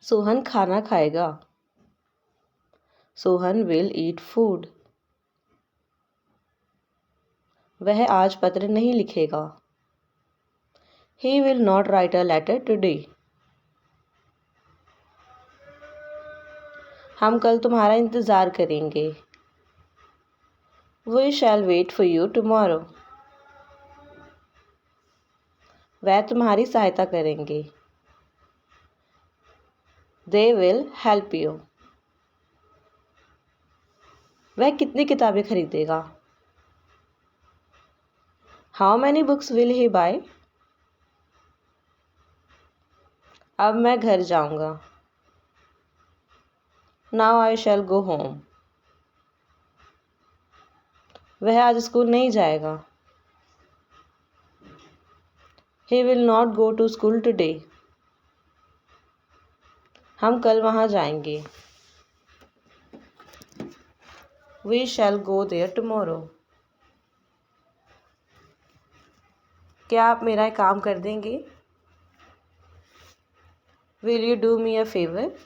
सोहन खाना खाएगा। Sohan will eat food. वह आज पत्र नहीं लिखेगा। He will not write a letter today. हम कल तुम्हारा इंतज़ार करेंगे। We shall wait for you tomorrow. वह तुम्हारी सहायता करेंगे। They will help you. वह कितनी किताबें खरीदेगा। How many books will he buy. अब मैं घर जाऊंगा। Now I shall go home. वह आज स्कूल नहीं जाएगा। He will not go to school today. हम कल वहाँ जाएंगे। We shall go there tomorrow. क्या आप मेरा एक काम कर देंगे। Will you do me a favour.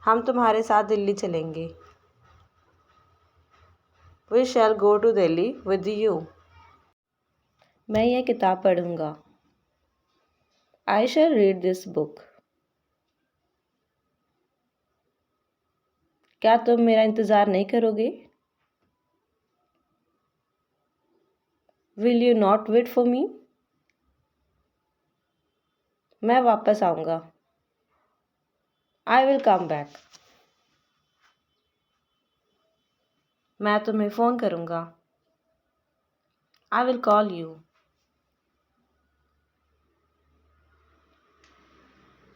हम तुम्हारे साथ दिल्ली चलेंगे। We shall go to Delhi with you. मैं यह किताब पढ़ूंगा। I shall read this book. क्या तुम मेरा इंतज़ार नहीं करोगे। Will you not wait for me. मैं वापस आऊँगा। I will come back. मैं तुम्हें फ़ोन करूँगा। I will call you.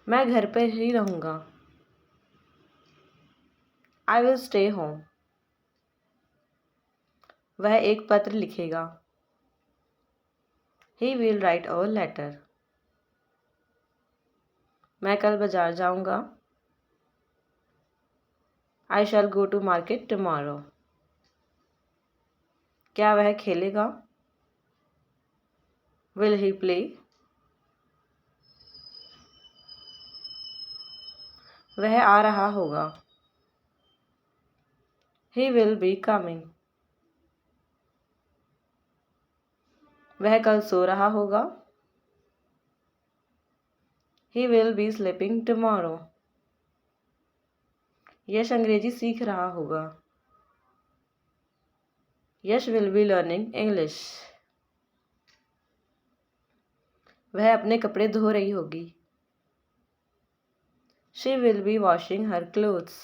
मैं घर पर ही रहूँगा। I will stay home. वह एक पत्र लिखेगा। He will write a letter. मैं कल बाजार जाऊँगा। I shall go to market tomorrow. क्या वह खेलेगा। Will he play. वह आ रहा होगा। He will be coming. वह कल सो रहा होगा। He will be sleeping tomorrow. Yash अंग्रेजी सीख रहा होगा। Yash will be learning English. वह अपने कपड़े धो रही होगी। She will B washing her clothes.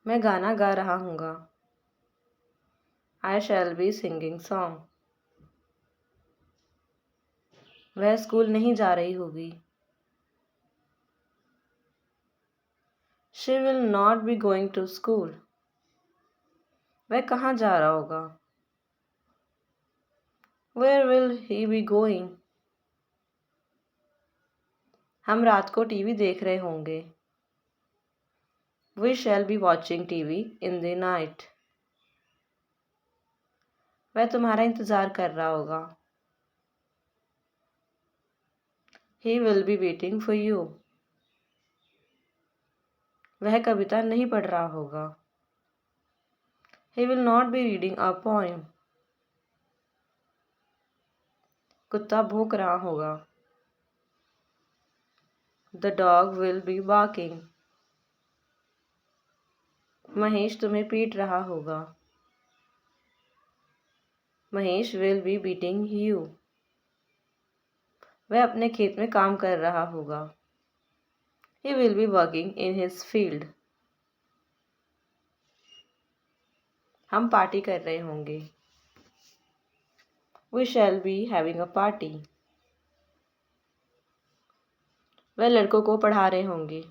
मैं गाना गा रहा हूँगा। I shall be singing song. वह स्कूल नहीं जा रही होगी। She will not be going to school. वह कहाँ जा रहा होगा। Where will he be going. हम रात को टीवी देख रहे होंगे। We shall be watching TV in the night. वह तुम्हारा इंतज़ार कर रहा होगा। He will be waiting for you. वह कविता नहीं पढ़ रहा होगा। He will not be reading a poem. कुत्ता भौंक रहा होगा। The dog will be barking. Mahesh तुम्हें पीट रहा होगा। Mahesh will be beating you. वह अपने खेत में काम कर रहा होगा। He will be working in his field. हम पार्टी कर रहे होंगे। We shall be having a party. वह लड़कों को पढ़ा रहे होंगे।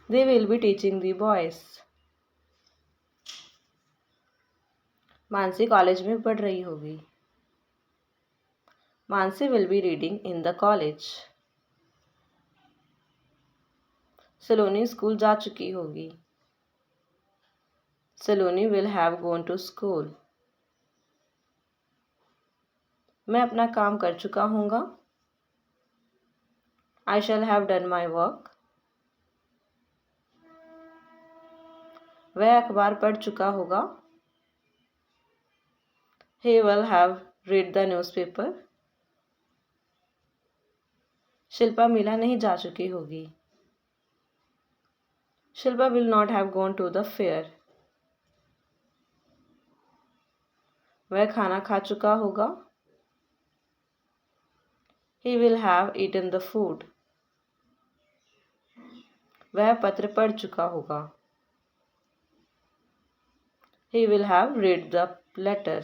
They will be teaching the boys. Mansi college में पढ़ रही होगी। Mansi will be reading in the college. Saloni school जा चुकी होगी। सलोनी will have gone to school. मैं अपना काम कर चुका हूँगा। I shall have done my work. वह अखबार पढ़ चुका होगा। He will have read the newspaper. Shilpa मेला नहीं जा चुकी होगी। Shilpa will not have gone to the fair. वह खाना खा चुका होगा। He will have eaten the food. वह पत्र पढ़ चुका होगा। He will have read the letter.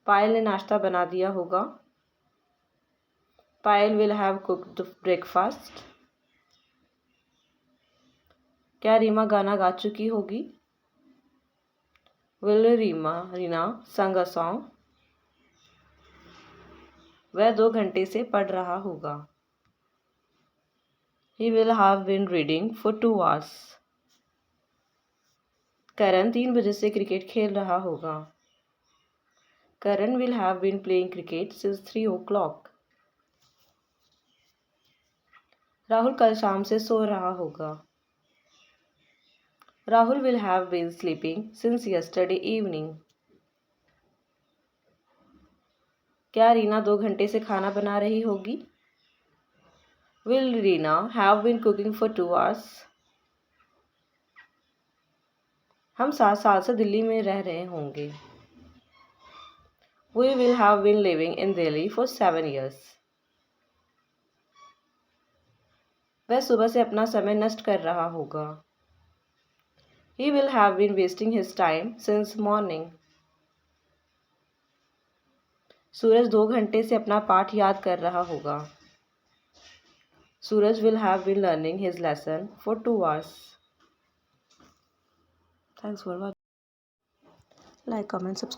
पायल ने नाश्ता बना दिया होगा। पायल will have cooked the breakfast. क्या रीमा गाना गा चुकी होगी? Will Reena sing a song? वह 2 घंटे से पढ़ रहा होगा। He will have been reading for 2 hours. करण 3 बजे से क्रिकेट खेल रहा होगा। करण will have been playing cricket since 3 o'clock. Rahul कल शाम से सो रहा होगा। Rahul will have been sleeping since yesterday evening. क्या रीना 2 घंटे से खाना बना रही होगी? Will Reena have been cooking for 2 hours? हम 7 साल से दिल्ली में रह रहे होंगे। We will have been living in Delhi for 7 years. वह सुबह से अपना समय नष्ट कर रहा होगा। He will have been wasting his time since morning. सूरज 2 घंटे से अपना पाठ याद कर रहा होगा। सूरज will have been learning his lesson for 2 hours. Thanks for watching. Like, comment, subscribe.